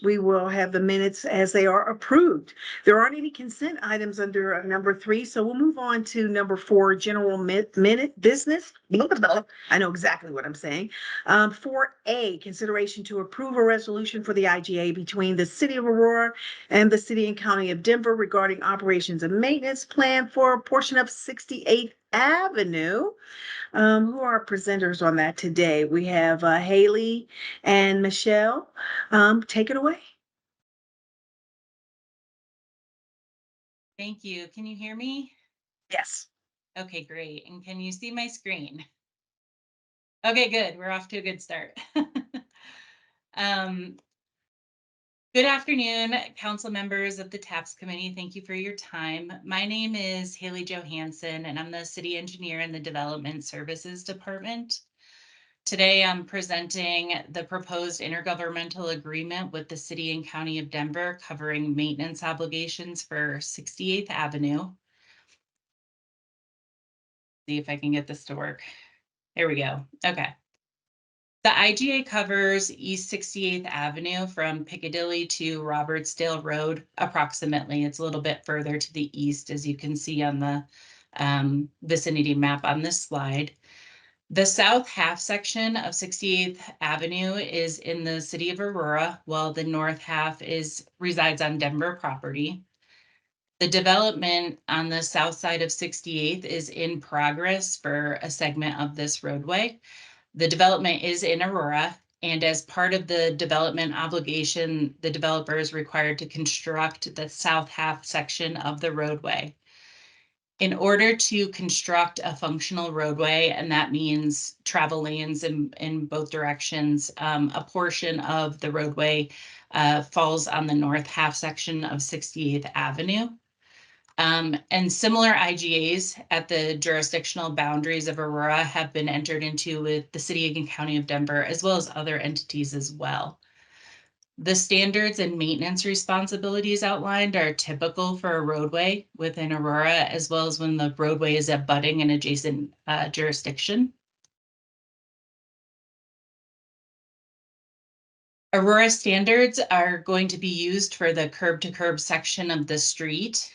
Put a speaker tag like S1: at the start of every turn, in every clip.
S1: we will have the minutes as they are approved. There aren't any consent items under number 3, so we'll move on to number 4, general minute business. I know exactly what I'm saying. 4A, consideration to approve a resolution for the IGA between the City of Aurora and the City and County of Denver regarding operations and maintenance plan for a portion of 68th Avenue. Who are our presenters on that today? We have Haley and Michelle. Take it away.
S2: Thank you. Can you hear me?
S1: Yes.
S2: Okay, great. And can you see my screen? Okay, good. We're off to a good start. Good afternoon, council members of the TAPS committee. Thank you for your time. My name is Haley Johansson, and I'm the city engineer in the Development Services Department. Today, I'm presenting the proposed intergovernmental agreement with the City and County of Denver covering maintenance obligations for 68th Avenue. See if I can get this to work. There we go. Okay. The IGA covers East 68th Avenue from Piccadilly to Robertsdale Road, approximately. It's a little bit further to the east, as you can see on the vicinity map on this slide. The south half section of 68th Avenue is in the city of Aurora, while the north half resides on Denver property. The development on the south side of 68th is in progress for a segment of this roadway. The development is in Aurora, and as part of the development obligation, the developer is required to construct the south half section of the roadway. In order to construct a functional roadway, and that means travel lanes in both directions, a portion of the roadway falls on the north half section of 68th Avenue. And similar IGAs at the jurisdictional boundaries of Aurora have been entered into with the City and County of Denver, as well as other entities as well. The standards and maintenance responsibilities outlined are typical for a roadway within Aurora, as well as when the roadway is abutting an adjacent jurisdiction. Aurora standards are going to be used for the curb to curb section of the street.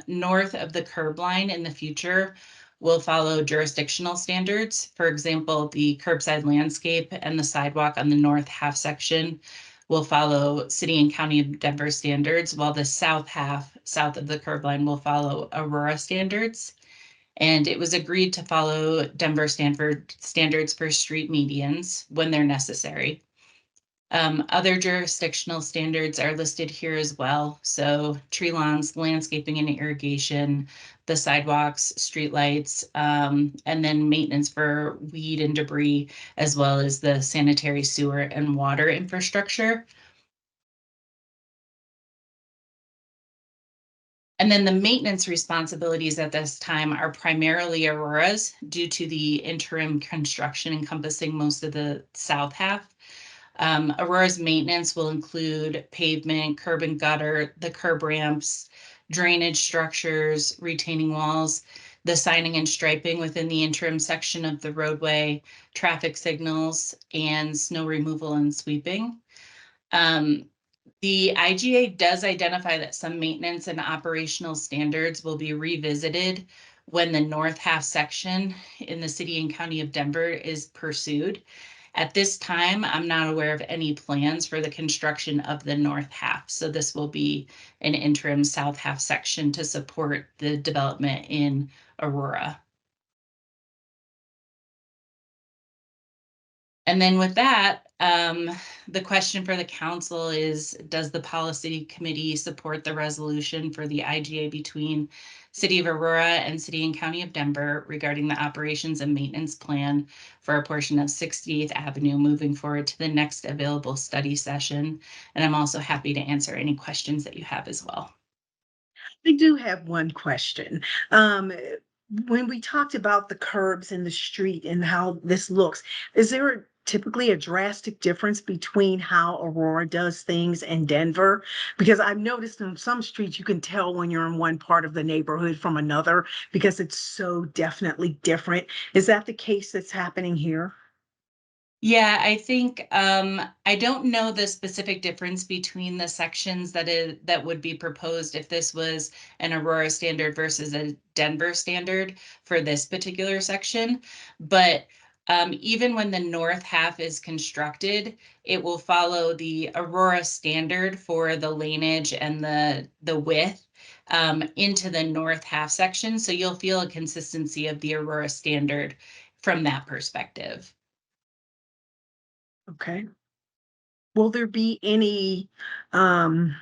S2: North of the curb line in the future will follow jurisdictional standards. For example, the curbside landscape and the sidewalk on the north half section will follow City and County of Denver standards, while the south half, south of the curb line, will follow Aurora standards. And it was agreed to follow Denver standards for street medians when they're necessary. Other jurisdictional standards are listed here as well. So tree lawns, landscaping and irrigation, the sidewalks, streetlights, and then maintenance for weed and debris, as well as the sanitary sewer and water infrastructure. And then the maintenance responsibilities at this time are primarily Aurora's due to the interim construction encompassing most of the south half. Aurora's maintenance will include pavement, curb and gutter, the curb ramps, drainage structures, retaining walls, the signing and striping within the interim section of the roadway, traffic signals, and snow removal and sweeping. The IGA does identify that some maintenance and operational standards will be revisited when the north half section in the City and County of Denver is pursued. At this time, I'm not aware of any plans for the construction of the north half. So this will be an interim south half section to support the development in Aurora. And then with that, the question for the council is, does the policy committee support the resolution for the IGA between City of Aurora and City and County of Denver regarding the operations and maintenance plan for a portion of 68th Avenue moving forward to the next available study session? And I'm also happy to answer any questions that you have as well.
S1: I do have one question. When we talked about the curbs in the street and how this looks, is there typically a drastic difference between how Aurora does things and Denver? Because I've noticed in some streets you can tell when you're in one part of the neighborhood from another because it's so definitely different. Is that the case that's happening here?
S2: Yeah, I think I don't know the specific difference between the sections that would be proposed if this was an Aurora standard versus a Denver standard for this particular section. But even when the north half is constructed, it will follow the Aurora standard for the laneage and the width into the north half section. So you'll feel a consistency of the Aurora standard from that perspective.
S1: Okay. Will there be any, um,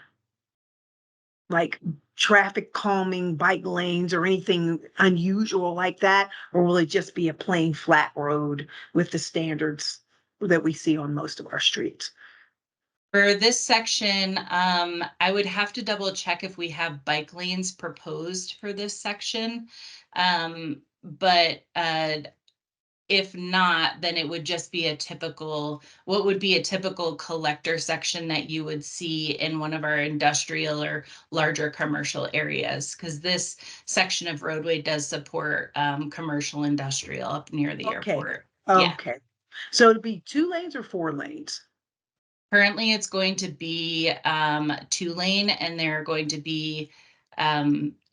S1: like traffic calming bike lanes or anything unusual like that? Or will it just be a plain flat road with the standards that we see on most of our streets?
S2: For this section, I would have to double check if we have bike lanes proposed for this section. But if not, then it would just be what would be a typical collector section that you would see in one of our industrial or larger commercial areas. Because this section of roadway does support commercial industrial up near the
S1: Okay,
S2: airport. Yeah.
S1: okay. So it'll be 2 lanes or 4 lanes?
S2: Currently, it's going to be 2 lane, and there are going to be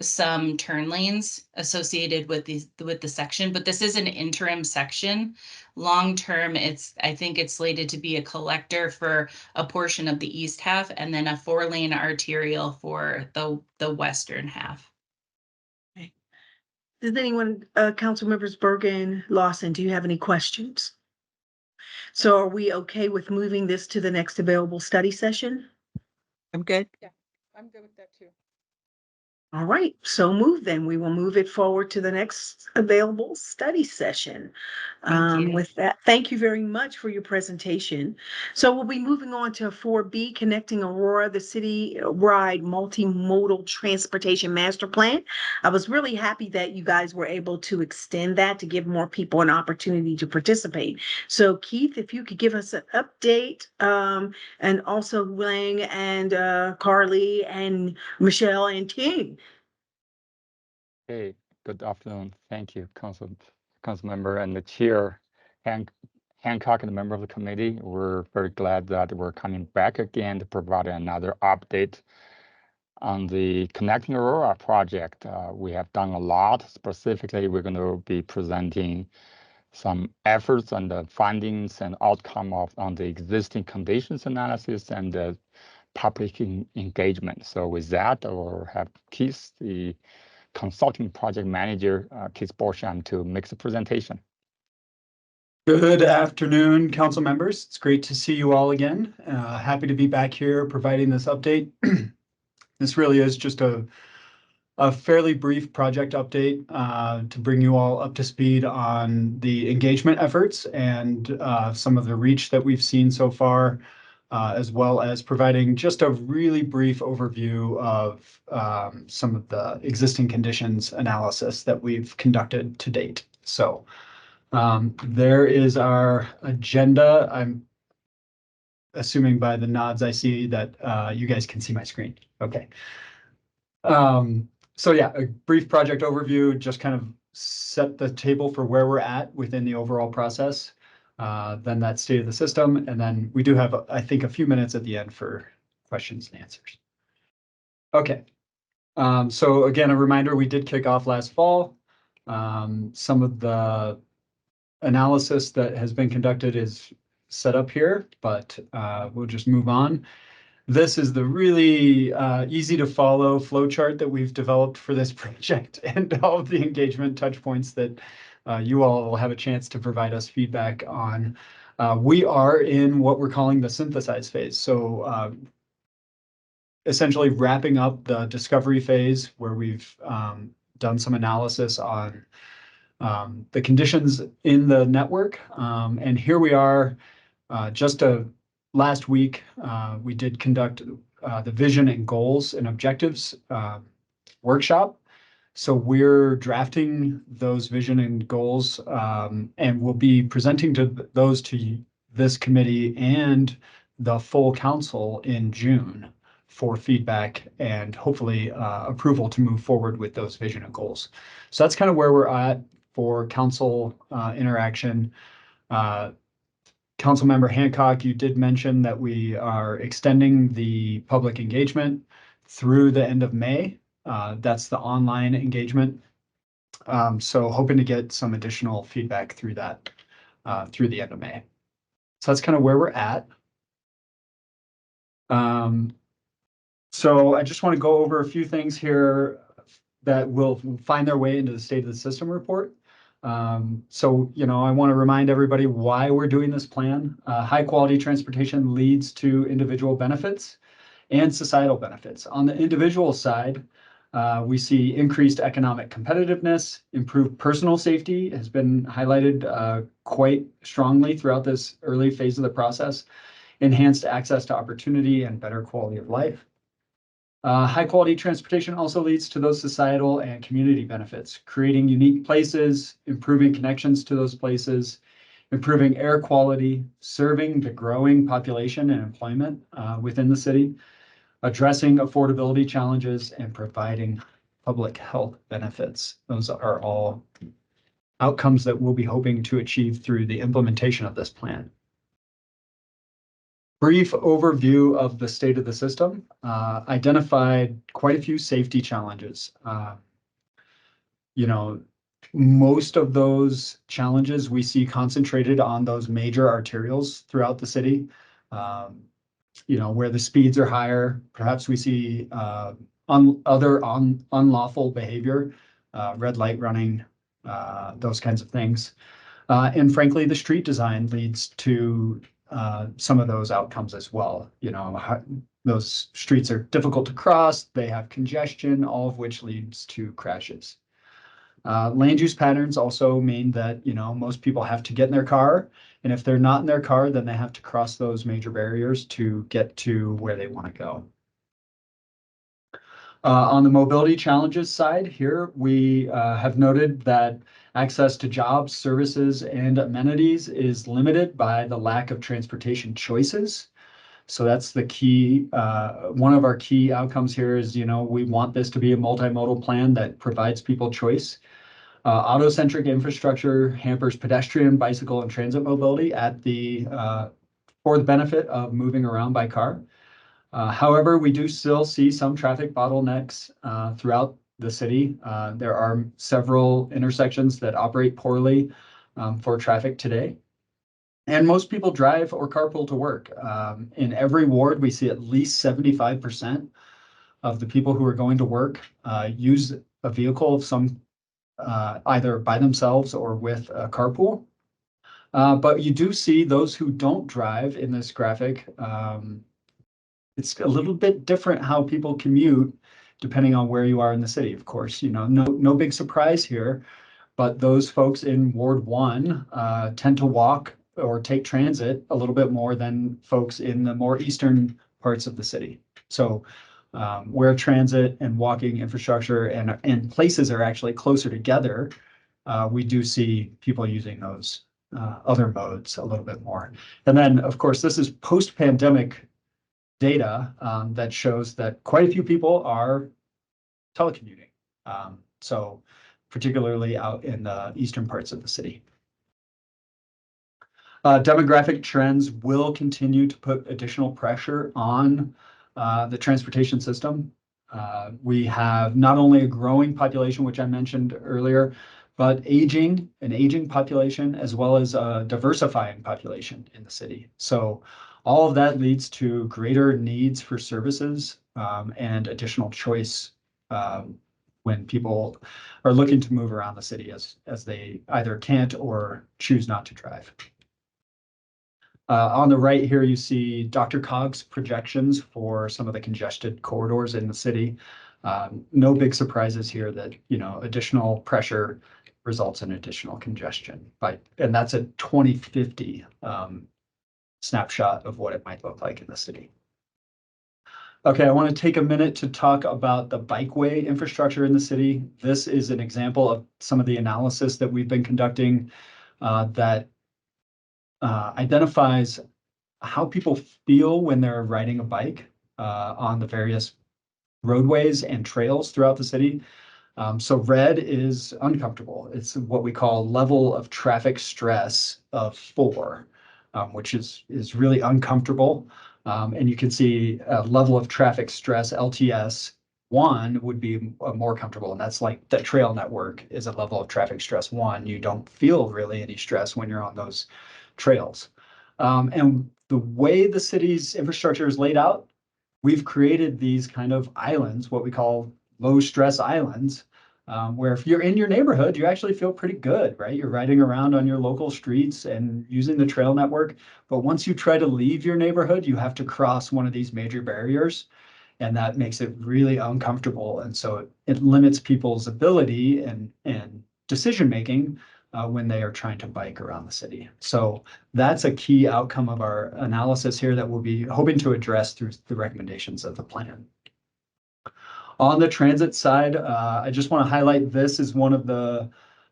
S2: some turn lanes associated with the section. But this is an interim section. Long term, I think it's slated to be a collector for a portion of the east half, and then a 4 lane arterial for the western half.
S1: Okay. Does anyone, council members Bergan, Lawson, do you have any questions? So are we okay with moving this to the next available study session?
S3: I'm good.
S4: Yeah, I'm good with that too.
S1: All right, so move then. We will move it forward to the next available study session.
S2: Thank you.
S1: With that, thank you very much for your presentation. So we'll be moving on to 4B, Connecting Aurora, the city-wide multimodal transportation master plan. I was really happy that you guys were able to extend that to give more people an opportunity to participate. So Keith, if you could give us an update, and also Lang and Carly and Michelle and King.
S5: Hey, good afternoon. Thank you, council member and the chair, Hancock, and the member of the committee. We're very glad that we're coming back again to provide another update on the Connecting Aurora project. We have done a lot. Specifically, we're going to be presenting some efforts and the findings and outcome on the existing conditions analysis and the public engagement. So with that, I will have Keith, the consulting project manager, Keith Borsham, to make the presentation.
S6: Good afternoon, council members. It's great to see you all again. Happy to be back here providing this update. This really is just a fairly brief project update to bring you all up to speed on the engagement efforts and some of the reach that we've seen so far, as well as providing just a really brief overview of some of the existing conditions analysis that we've conducted to date. So there is our agenda. I'm assuming by the nods I see that you guys can see my screen. Okay. So yeah, a brief project overview, just kind of set the table for where we're at within the overall process. Then that state of the system, and then we do have, I think, a few minutes at the end for questions and answers. Okay. So again, a reminder, we did kick off last fall. Some of the analysis that has been conducted is set up here, but we'll just move on. This is the really easy to follow flow chart that we've developed for this project and all of the engagement touch points that you all will have a chance to provide us feedback on. We are in what we're calling the synthesize phase. So essentially wrapping up the discovery phase where we've done some analysis on the conditions in the network. And here we are last week, we did conduct the vision and goals and objectives workshop. So we're drafting those vision and goals, and we'll be presenting those to this committee and the full council in June for feedback and hopefully approval to move forward with those vision and goals. So that's kind of where we're at for council interaction. Councilmember Hancock, you did mention that we are extending the public engagement through the end of May. That's the online engagement. So hoping to get some additional feedback through that, through the end of May. So that's kind of where we're at. So I just want to go over a few things here that will find their way into the state of the system report. So, I want to remind everybody why we're doing this plan. High quality transportation leads to individual benefits and societal benefits. On the individual side, we see increased economic competitiveness, improved personal safety has been highlighted quite strongly throughout this early phase of the process, enhanced access to opportunity and better quality of life. High quality transportation also leads to those societal and community benefits, creating unique places, improving connections to those places, improving air quality, serving the growing population and employment within the city, addressing affordability challenges, and providing public health benefits. Those are all outcomes that we'll be hoping to achieve through the implementation of this plan. Brief overview of the state of the system, identified quite a few safety challenges. Most of those challenges we see concentrated on those major arterials throughout the city. Where the speeds are higher, perhaps we see unlawful behavior, red light running, those kinds of things. And frankly, the street design leads to some of those outcomes as well. Those streets are difficult to cross, they have congestion, all of which leads to crashes. Land use patterns also mean that, most people have to get in their car. And if they're not in their car, then they have to cross those major barriers to get to where they want to go. On the mobility challenges side here, we have noted that access to jobs, services, and amenities is limited by the lack of transportation choices. So that's the key. One of our key outcomes here is, we want this to be a multimodal plan that provides people choice. Auto-centric infrastructure hampers pedestrian, bicycle, and transit mobility for the benefit of moving around by car. However, we do still see some traffic bottlenecks throughout the city. There are several intersections that operate poorly for traffic today. And most people drive or carpool to work. In every ward, we see at least 75% of the people who are going to work use a vehicle of some either by themselves or with a carpool. But you do see those who don't drive in this graphic. It's a little bit different how people commute depending on where you are in the city, of course. No big surprise here, but those folks in Ward 1 tend to walk or take transit a little bit more than folks in the more eastern parts of the city. So where transit and walking infrastructure and places are actually closer together, we do see people using those other modes a little bit more. And then, of course, this is post-pandemic data that shows that quite a few people are telecommuting. So particularly out in the eastern parts of the city. Demographic trends will continue to put additional pressure on the transportation system. We have not only a growing population, which I mentioned earlier, but an aging population, as well as a diversifying population in the city. So all of that leads to greater needs for services and additional choice when people are looking to move around the city as they either can't or choose not to drive. On the right here, you see Dr. Cog's projections for some of the congested corridors in the city. No big surprises here that, additional pressure results in additional congestion. And that's a 2050 snapshot of what it might look like in the city. Okay, I want to take a minute to talk about the bikeway infrastructure in the city. This is an example of some of the analysis that we've been conducting that identifies how people feel when they're riding a bike on the various roadways and trails throughout the city. So red is uncomfortable. It's what we call level of traffic stress of 4. which is really uncomfortable. And you can see a level of traffic stress, LTS 1 would be more comfortable. And that's like the trail network is a level of traffic stress 1. You don't feel really any stress when you're on those trails. And the way the city's infrastructure is laid out, we've created these kind of islands, what we call low stress islands, where if you're in your neighborhood, you actually feel pretty good, right? You're riding around on your local streets and using the trail network. But once you try to leave your neighborhood, you have to cross one of these major barriers, and that makes it really uncomfortable. And so it limits people's ability and decision making when they are trying to bike around the city. So that's a key outcome of our analysis here that we'll be hoping to address through the recommendations of the plan. On the transit side, I just want to highlight this is one of the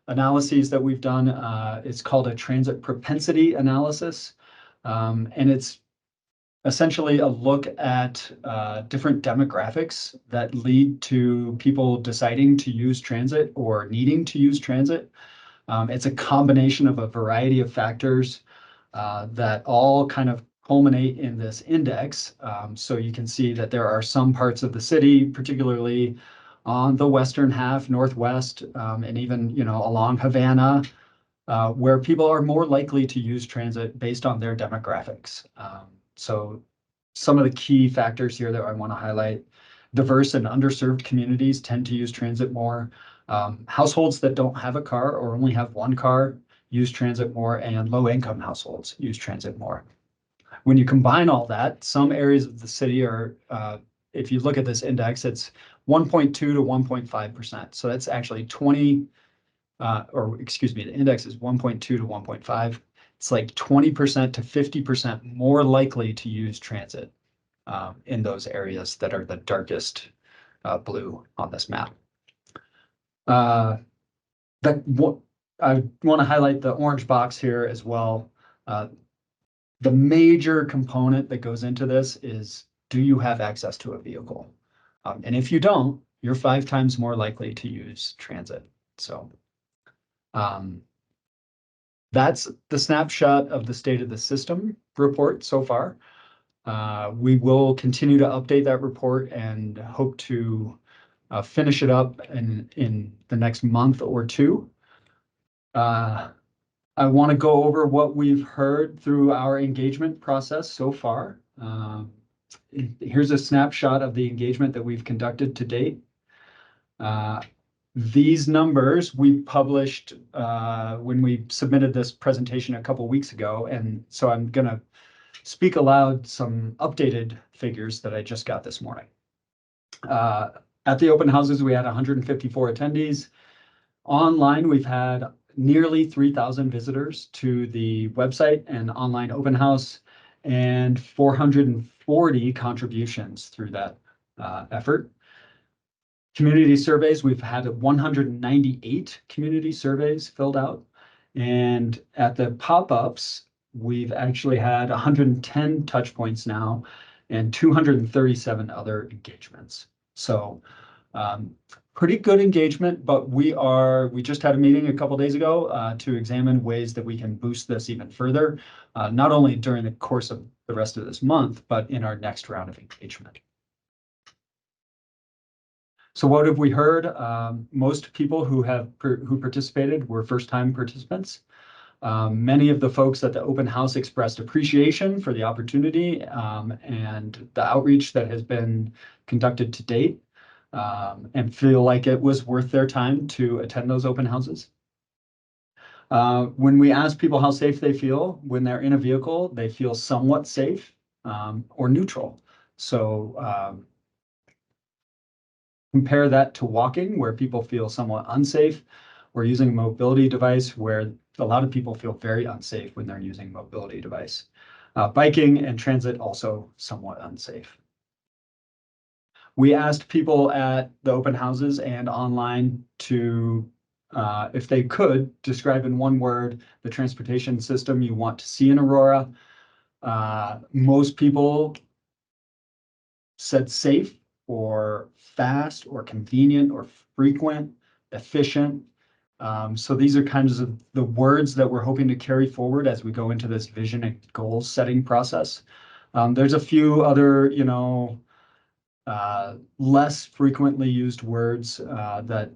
S6: analyses that we've done. It's called a transit propensity analysis. And it's essentially a look at different demographics that lead to people deciding to use transit or needing to use transit. It's a combination of a variety of factors that all kind of culminate in this index. So you can see that there are some parts of the city, particularly on the western half, northwest, and even along Havana, where people are more likely to use transit based on their demographics. So some of the key factors here that I want to highlight: diverse and underserved communities tend to use transit more. Households that don't have a car or only have one car use transit more, and low-income households use transit more. When you combine all that, some areas of the city are, if you look at this index, it's 1.2 to 1.5%. So that's actually 20, or excuse me, the index is 1.2 to 1.5. It's like 20% to 50% more likely to use transit in those areas that are the darkest blue on this map. I want to highlight the orange box here as well. The major component that goes into this is, do you have access to a vehicle? And if you don't, you're 5 times more likely to use transit. So that's the snapshot of the state of the system report so far. We will continue to update that report and hope to finish it up in the next month or two. I want to go over what we've heard through our engagement process so far. Here's a snapshot of the engagement that we've conducted to date. These numbers we published when we submitted this presentation a couple weeks ago, and so I'm going to speak aloud some updated figures that I just got this morning. At the open houses, we had 154 attendees. Online, we've had nearly 3,000 visitors to the website and online open house, and 440 contributions through that effort. Community surveys, we've had 198 community surveys filled out. And at the pop-ups, we've actually had 110 touch points now and 237 other engagements. So pretty good engagement, but we just had a meeting a couple days ago to examine ways that we can boost this even further, not only during the course of the rest of this month, but in our next round of engagement. So what have we heard? Most people who participated were first-time participants. Many of the folks at the open house expressed appreciation for the opportunity and the outreach that has been conducted to date, and feel like it was worth their time to attend those open houses. When we ask people how safe they feel when they're in a vehicle, they feel somewhat safe or neutral. So compare that to walking, where people feel somewhat unsafe, or using a mobility device, where a lot of people feel very unsafe when they're using a mobility device. Biking and transit also somewhat unsafe. We asked people at the open houses and online to, if they could, describe in one word the transportation system you want to see in Aurora. Most people said safe, or fast, or convenient, or frequent, efficient. So these are kinds of the words that we're hoping to carry forward as we go into this vision and goal setting process. There's a few other, less frequently used words that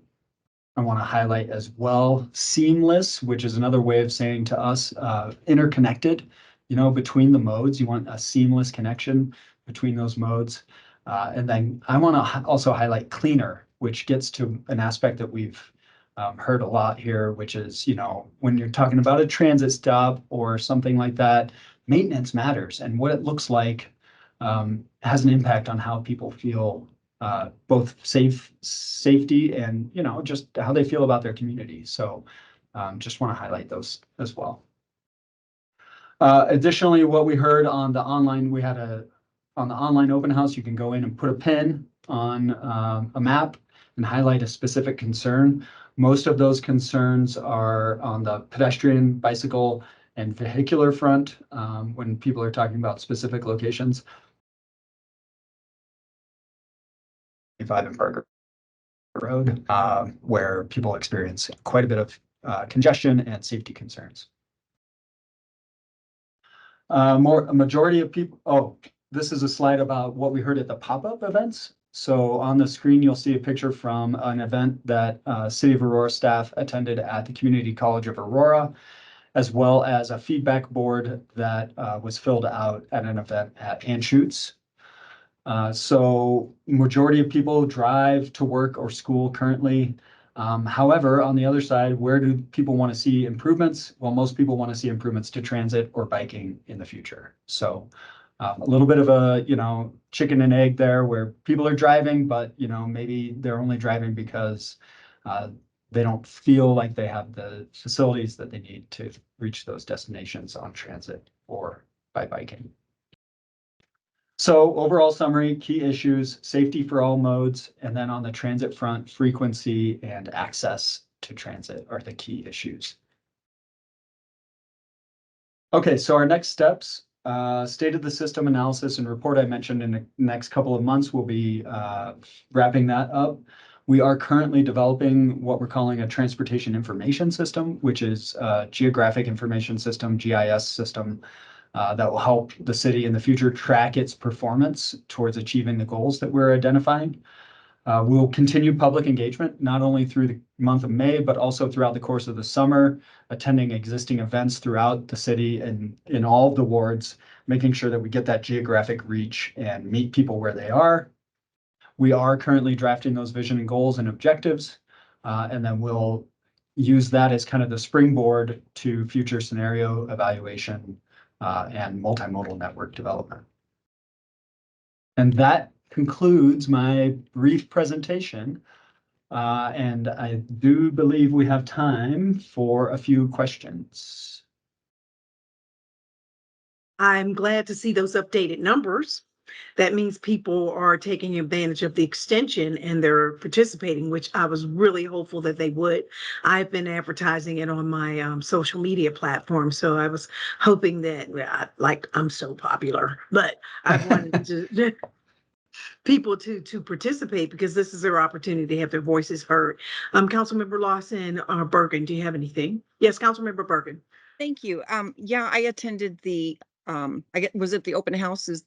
S6: I want to highlight as well. Seamless, which is another way of saying to us, interconnected, between the modes. You want a seamless connection between those modes. And then I want to also highlight cleaner, which gets to an aspect that we've heard a lot here, which is, when you're talking about a transit stop or something like that, maintenance matters, and what it looks like has an impact on how people feel, both safety and, just how they feel about their community. So just want to highlight those as well. Additionally, what we heard on the online, on the online open house, you can go in and put a pin on a map and highlight a specific concern. Most of those concerns are on the pedestrian, bicycle, and vehicular front when people are talking about specific locations. 5 and Parker Road, where people experience quite a bit of congestion and safety concerns. A majority of people, this is a slide about what we heard at the pop-up events. So on the screen, you'll see a picture from an event that City of Aurora staff attended at the Community College of Aurora, as well as a feedback board that was filled out at an event at Anschutz. So majority of people drive to work or school currently. However, on the other side, where do people want to see improvements? Well, most people want to see improvements to transit or biking in the future. So a little bit of a, chicken and egg there, where people are driving, but, maybe they're only driving because they don't feel like they have the facilities that they need to reach those destinations on transit or by biking. So overall summary, key issues, safety for all modes, and then on the transit front, frequency and access to transit are the key issues. Okay, so our next steps, state of the system analysis and report I mentioned in the next couple of months, we'll be wrapping that up. We are currently developing what we're calling a transportation information system, which is a geographic information system, GIS system, that will help the city in the future track its performance towards achieving the goals that we're identifying. We'll continue public engagement, not only through the month of May, but also throughout the course of the summer, attending existing events throughout the city and in all of the wards, making sure that we get that geographic reach and meet people where they are. We are currently drafting those vision and goals and objectives, and then we'll use that as kind of the springboard to future scenario evaluation and multimodal network development. And that concludes my brief presentation. And I do believe we have time for a few questions.
S1: I'm glad to see those updated numbers. That means people are taking advantage of the extension and they're participating, which I was really hopeful that they would. I've been advertising it on my social media platform, so I was hoping that, I'm so popular, but I wanted to people to participate because this is their opportunity to have their voices heard. Councilmember Lawson or Bergan, do you have anything? Yes, Councilmember Bergan.
S3: Thank you. Yeah, I attended the was it the open house is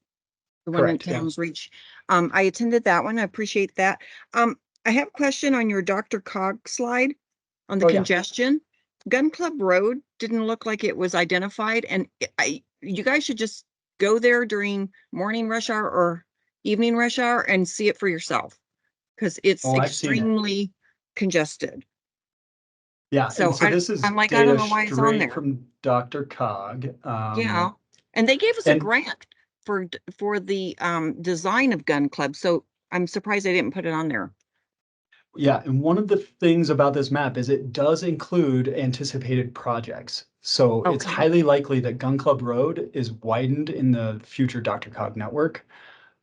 S3: the one in
S6: Correct, yeah.
S3: Towns Reach. I attended that one. I appreciate that. I have a question on your Dr. Cog slide on the congestion. Gun Club Road didn't look like it was identified, and you guys should just go there during morning rush hour or evening rush hour and see it for yourself, because it's extremely congested.
S6: Yeah, so this is
S3: I'm like, I don't know why it's on there.
S6: From Dr. Cog.
S3: Yeah, and they gave us a grant for the design of Gun Club, so I'm surprised they didn't put it on there.
S6: Yeah, and one of the things about this map is it does include anticipated projects. So it's highly likely that Gun Club Road is widened in the future Dr. Cog network.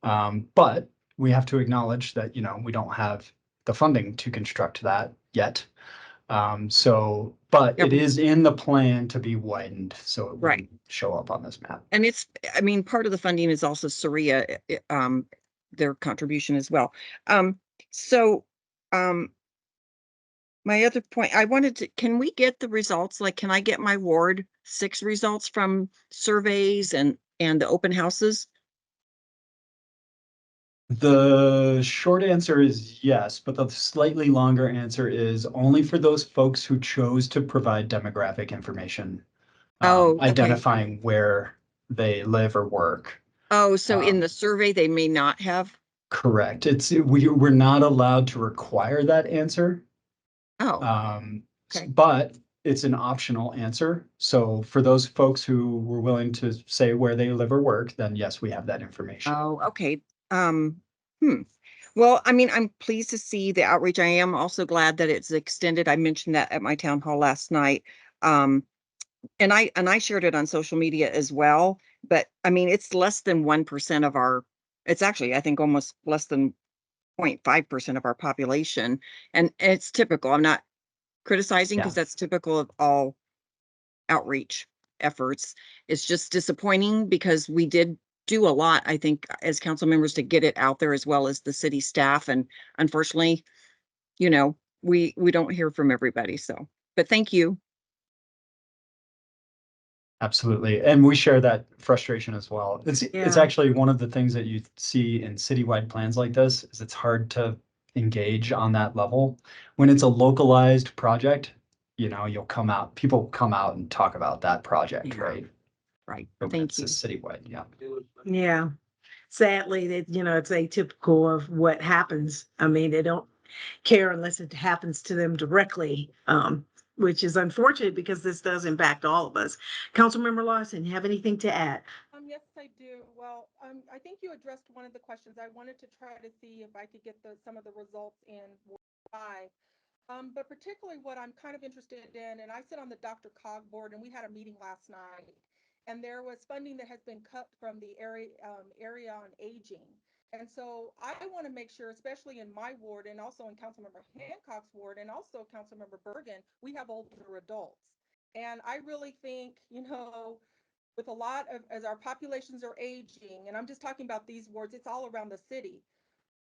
S6: But we have to acknowledge that, we don't have the funding to construct that yet. But it is in the plan to be widened, so it will show up on this map.
S3: And part of the funding is also Saria, their contribution as well. My other point, I wanted to, can we get the results? Like, can I get my Ward 6 results from surveys and the open houses?
S6: The short answer is yes, but the slightly longer answer is only for those folks who chose to provide demographic information,
S3: Oh, okay.
S6: identifying where they live or work.
S3: Oh, so in the survey, they may not have?
S6: Correct. We're not allowed to require that answer.
S3: Oh, okay.
S6: But it's an optional answer. So for those folks who were willing to say where they live or work, then yes, we have that information.
S3: Oh, okay. Um, Well, I mean, I'm pleased to see the outreach. I am also glad that it's extended. I mentioned that at my town hall last night. Um, and I shared it on social media as well. But I mean, it's less than 1% of our, it's actually, I think, almost less than 0.5% of our population. And it's typical. I'm not criticizing because
S6: Yeah.
S3: that's typical of all outreach efforts. It's just disappointing because we did do a lot, I think, as council members to get it out there as well as the city staff. And unfortunately, we don't hear from everybody. So, but thank you.
S6: Absolutely. And we share that frustration as well. It's
S1: Yeah.
S6: actually one of the things that you see in citywide plans like this is it's hard to engage on that level. When it's a localized project, people come out and talk about that project,
S3: Yeah.
S6: right?
S3: Right.
S6: But when
S3: Thank
S6: it's a
S3: you.
S6: citywide, yeah.
S1: Yeah. Sadly, that, it's atypical of what happens. I mean, they don't care unless it happens to them directly, which is unfortunate because this does impact all of us. Councilmember Lawson, have anything to add?
S4: Yes, I do. Well, I think you addressed one of the questions. I wanted to try to see if I could get some of the results in Ward 5. But particularly what I'm kind of interested in, and I sit on the DRCOG board, and we had a meeting last night, and there was funding that has been cut from the area on aging. And so I want to make sure, especially in my ward and also in Councilmember Hancock's ward and also Councilmember Bergan, we have older adults. And I really think, with a lot of, as our populations are aging, and I'm just talking about these wards, it's all around the city.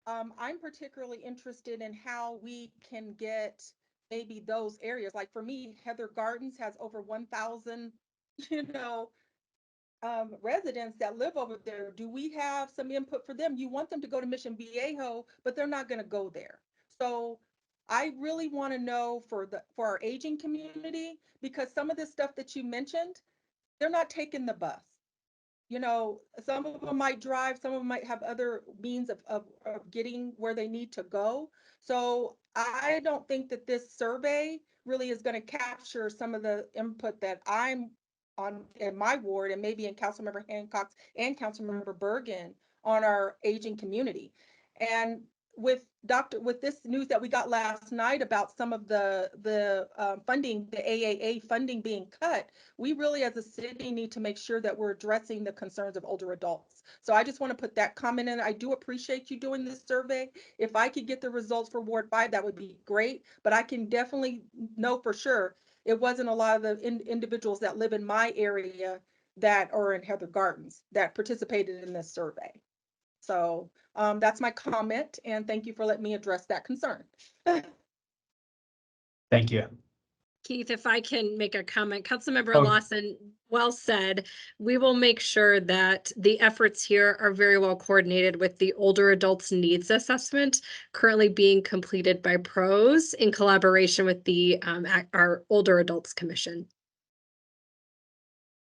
S4: I'm particularly interested in how we can get maybe those areas. Like for me, Heather Gardens has over 1,000, you know, residents that live over there. Do we have some input for them? You want them to go to Mission Viejo, but they're not going to go there. So I really want to know for our aging community, because some of this stuff that you mentioned, they're not taking the bus. Some of them might drive, some of them might have other means of getting where they need to go. So I don't think that this survey really is going to capture some of the input that I'm on in my ward and maybe in Councilmember Hancock's and Councilmember Bergan on our aging community. And with this news that we got last night about some of the funding, the AAA funding being cut, we really as a city need to make sure that we're addressing the concerns of older adults. So I just want to put that comment in. I do appreciate you doing this survey. If I could get the results for Ward 5, that would be great, but I can definitely know for sure it wasn't a lot of the individuals that live in my area that are in Heather Gardens that participated in this survey. So that's my comment, and thank you for letting me address that concern.
S6: Thank you.
S7: Keith, if I can make a comment, Councilmember
S6: Oh.
S7: Lawson, well said. We will make sure that the efforts here are very well coordinated with the Older Adults Needs Assessment currently being completed by PROS in collaboration with the our Older Adults Commission.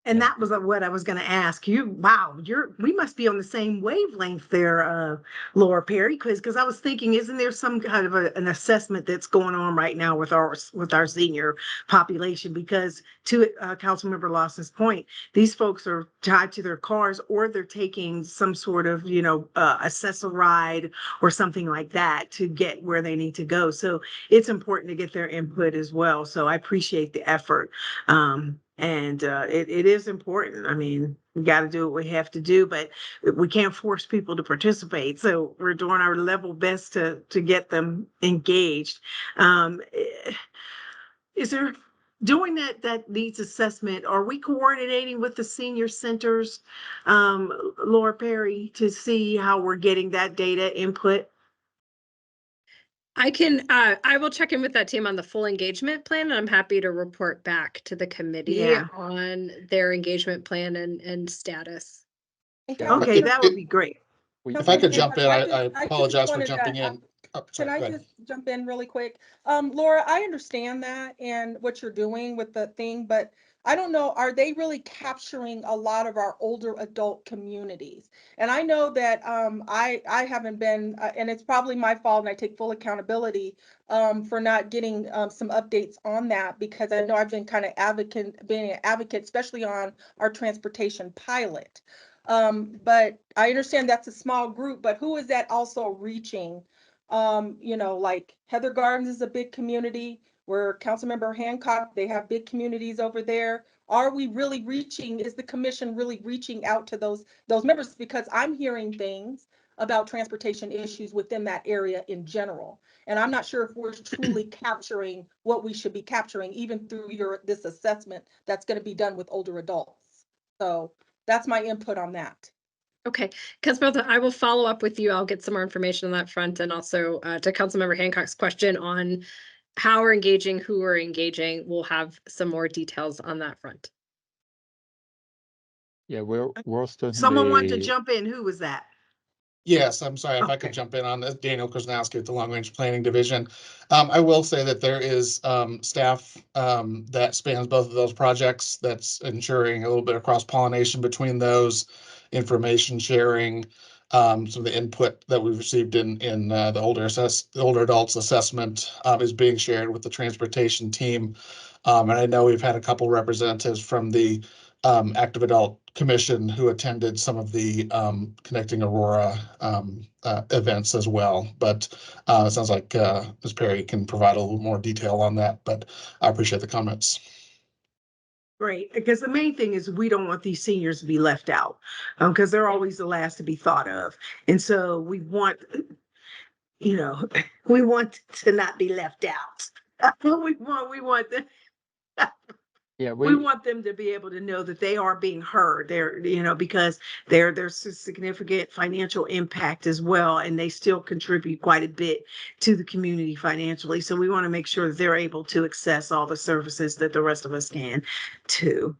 S1: And that was what I was going to ask you. Wow, we must be on the same wavelength there, Laura Perry, because I was thinking, isn't there some kind of an assessment that's going on right now with our senior population? Because to Councilmember Lawson's point, these folks are tied to their cars, or they're taking some sort of assessor ride or something like that to get where they need to go. So it's important to get their input as well. So I appreciate the effort. And it is important. I mean, we got to do what we have to do, but we can't force people to participate. So we're doing our level best to get them engaged. Is there doing that needs assessment? Are we coordinating with the senior centers, Laura Perry, to see how we're getting that data input?
S7: I will check in with that team on the full engagement plan, and I'm happy to report back to the committee
S1: Yeah.
S7: on their engagement plan and status.
S4: And
S5: Yeah.
S4: Councilman
S1: Okay, that would be great.
S8: If I could
S4: Councilman
S8: jump in,
S4: Hancock,
S8: I
S4: just
S8: apologize for
S4: wanted to
S8: jumping in. Oh,
S4: Can
S8: sorry,
S4: I
S8: go ahead.
S4: just jump in really quick? Laura, I understand that and what you're doing with the thing, but I don't know, are they really capturing a lot of our older adult communities? And I know that I haven't been, and it's probably my fault, and I take full accountability for not getting some updates on that, because I know I've been kind of being an advocate, especially on our transportation pilot. But I understand that's a small group, but who is that also reaching? You know, like Heather Gardens is a big community where Councilmember Hancock, they have big communities over there. Are we really reaching, is the commission really reaching out to those members? Because I'm hearing things about transportation issues within that area in general. And I'm not sure if we're truly capturing what we should be capturing, even through this assessment that's going to be done with older adults. So that's my input on that.
S7: Okay, Councilmember, I will follow up with you. I'll get some more information on that front, and also to Councilmember Hancock's question on how we're engaging, who we're engaging. We'll have some more details on that front.
S5: Yeah, we're
S1: Someone wanted to
S5: certainly,
S1: jump in. Who was that?
S8: Yes, I'm sorry if I could
S1: Okay.
S8: jump in on this. Daniel Kozlowski at the Long Range Planning Division. I will say that there is staff that spans both of those projects that's ensuring a little bit of cross-pollination between those, information sharing, some of the input that we've received in the older adults assessment is being shared with the transportation team. And I know we've had a couple representatives from the Active Adult Commission who attended some of the Connecting Aurora events as well. But it sounds like Ms. Perry can provide a little more detail on that, but I appreciate the comments.
S1: Great, because the main thing is we don't want these seniors to be left out, because they're always the last to be thought of. And so we want, you know, we want to not be left out. We want them.
S5: yeah,
S1: We want them to be able to know that they are being heard. They're, you know, because there's a significant financial impact as well, and they still contribute quite a bit to the community financially. So we want to make sure that they're able to access all the services that the rest of us can too.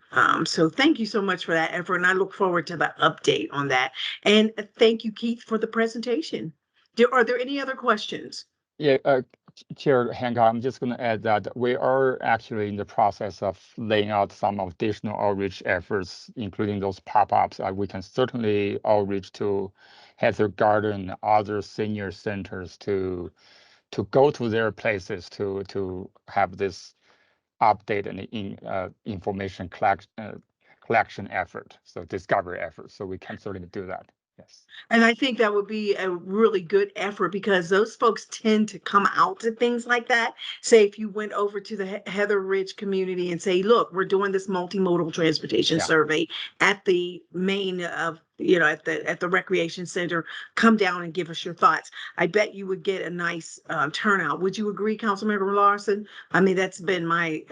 S1: So thank you so much for that effort, and I look forward to the update on that. And thank you, Keith, for the presentation. Are there any other questions?
S5: Yeah, Chair Hancock, I'm just going to add that we are actually in the process of laying out some additional outreach efforts, including those pop-ups. We can certainly outreach to Heather Garden, other senior centers to go to their places to have this update and information collection effort, so discovery effort. So we can certainly do that. Yes.
S1: And I think that would be a really good effort, because those folks tend to come out to things like that. Say if you went over to the Heather Ridge community and say, look, we're doing this multimodal transportation
S5: Yeah.
S1: survey at the main of, you know, at the recreation center, come down and give us your thoughts. I bet you would get a nice turnout. Would you agree, Councilmember Lawson? I mean, that's been my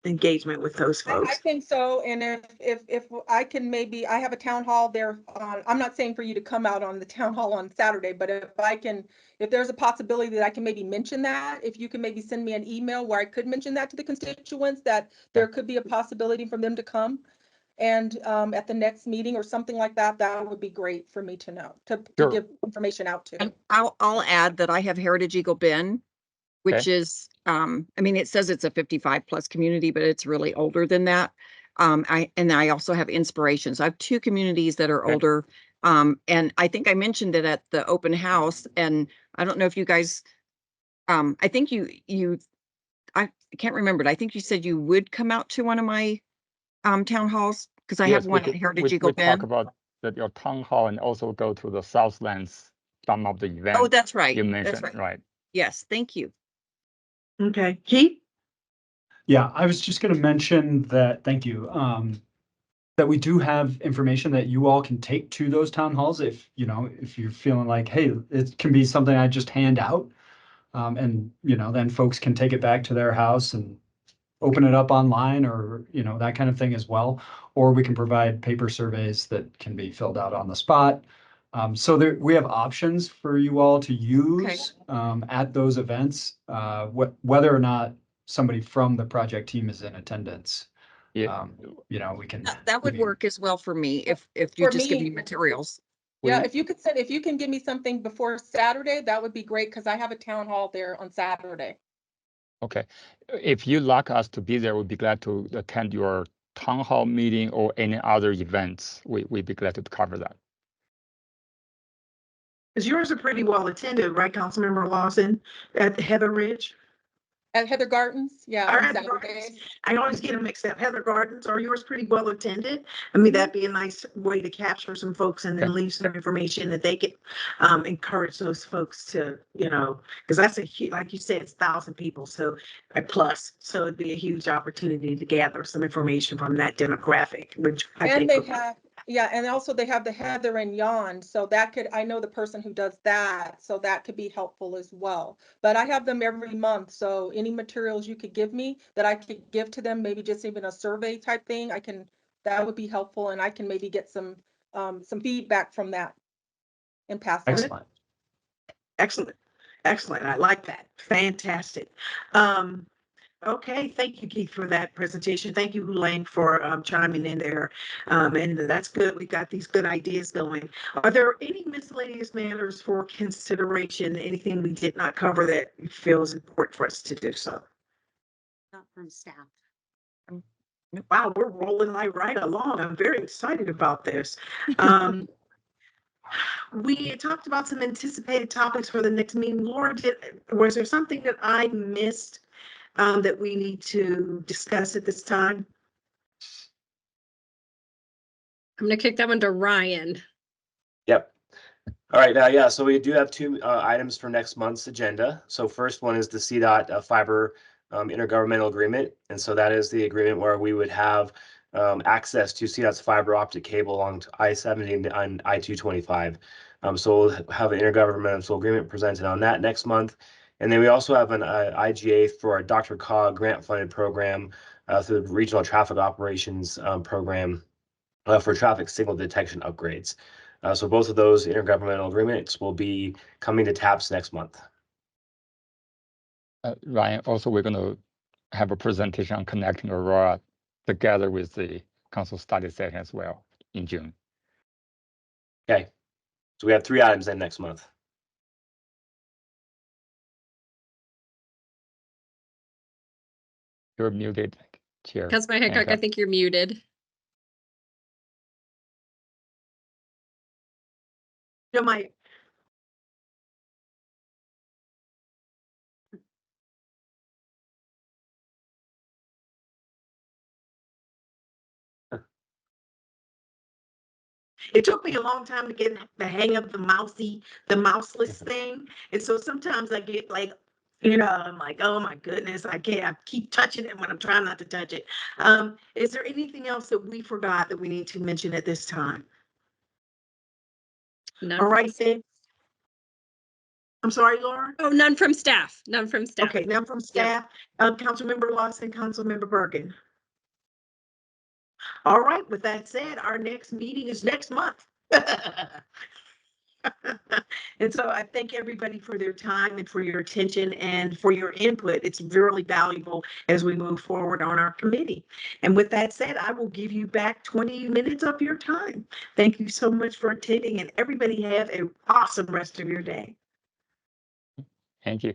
S1: engagement with those
S4: I
S1: folks.
S4: think so. And if I can, maybe I have a town hall there on, I'm not saying for you to come out on the town hall on Saturday, but if there's a possibility that I can maybe mention that, if you can maybe send me an email where I could mention that to the constituents, that there could be a possibility for them to come. And at the next meeting or something like that, that would be great for me to know, to
S5: Sure.
S4: give information out to.
S3: And I'll add that I have Heritage Eagle Bend, which
S5: Okay.
S3: is, I mean, it says it's a 55+ community, but it's really older than that. I also have Inspirations. I have 2 communities that are
S5: Okay.
S3: older. And I think I mentioned it at the open house, and I don't know if you guys, I think I can't remember, but I think you said you would come out to one of my town halls, because I
S5: Yes,
S3: have one at Heritage
S5: we
S3: Eagle
S5: talk
S3: Bend.
S5: about your town hall and also go to the Southlands, some of the events.
S3: Oh, that's right.
S5: You
S3: That's
S5: mentioned,
S3: right.
S5: right?
S3: Yes, thank you.
S1: Okay, Keith?
S6: Yeah, I was just going to mention that, thank you, that we do have information that you all can take to those town halls if, you know, if you're feeling like, hey, it can be something I just hand out. And, you know, then folks can take it back to their house and open it up online, or, you know, that kind of thing as well. Or we can provide paper surveys that can be filled out on the spot. So there, we have options for you all to use at those events, whether or not somebody from the project team is in attendance.
S5: Yeah.
S6: You know, we can.
S3: That would
S6: we can-
S3: work as well for me if you
S4: For
S3: just give
S4: me-
S3: me materials.
S4: Yeah,
S5: We-
S4: if you can give me something before Saturday, that would be great, because I have a town hall there on Saturday.
S5: Okay. If you'd like us to be there, we'd be glad to attend your town hall meeting or any other events. We'd be glad to cover that.
S1: Because yours are pretty well attended, right, Councilmember Lawson, at the Heather Ridge?
S4: At Heather Gardens, yeah,
S1: Or
S4: on
S1: Heather
S4: Saturday.
S1: Gardens. I always get them mixed up. Heather Gardens, are yours pretty well attended? I mean, that'd be a nice way to capture some folks and then
S5: Okay.
S1: leave some information that they can encourage those folks to, you know, because that's a huge, like you said, it's 1,000 people, so plus, so it'd be a huge opportunity to gather some information from that demographic, which I
S4: And
S1: think.
S4: they have, yeah, and also they have the Heather and Yon, so that could, I know the person who does that, so that could be helpful as well. But I have them every month, so any materials you could give me that I could give to them, maybe just even a survey type thing, that would be helpful, and I can maybe get some feedback from that and pass it.
S6: Excellent.
S1: Excellent, excellent. I like that. Fantastic. Okay, thank you, Keith, for that presentation. Thank you, Lang, for chiming in there. And that's good. We got these good ideas going. Are there any miscellaneous matters for consideration? Anything we did not cover that you feel is important for us to do so?
S3: Not from staff.
S1: Wow, we're rolling like right along. I'm very excited about this. We talked about some anticipated topics for the next meeting. Laura, was there something that I missed that we need to discuss at this time?
S7: I'm gonna kick that one to Ryan.
S9: Yep. All right, yeah, so we do have two items for next month's agenda. So first one is the CDOT fiber intergovernmental agreement. And so that is the agreement where we would have access to CDOT's fiber optic cable along I-70 and I-225. So we'll have an intergovernmental agreement presented on that next month. And then we also have an IGA for our Dr. Cog grant funded program through the Regional Traffic Operations Program for traffic signal detection upgrades. So both of those intergovernmental agreements will be coming to TAPS next month.
S5: Ryan, also, we're going to have a presentation on connecting Aurora together with the council study session as well in June.
S9: Okay, so we have 3 items then next month.
S5: You're muted, Chair.
S7: Councilman Hancock, I
S5: Hancock.
S7: think you're muted.
S1: You know, my it took me a long time to get the hang of the mouseless thing. And so sometimes I get like, you know, I'm like, oh my goodness, I keep touching it when I'm trying not to touch it. Is there anything else that we forgot that we need to mention at this time?
S7: None
S1: All
S7: from-
S1: right, then. I'm sorry, Laura.
S7: Oh, none from staff. None from staff.
S1: Okay, now from staff, Councilmember Lawson, Councilmember Bergan. All right, with that said, our next meeting is next month. And so I thank everybody for their time and for your attention and for your input. It's really valuable as we move forward on our committee. And with that said, I will give you back 20 minutes of your time. Thank you so much for attending, and everybody have an awesome rest of your day.
S5: Thank you.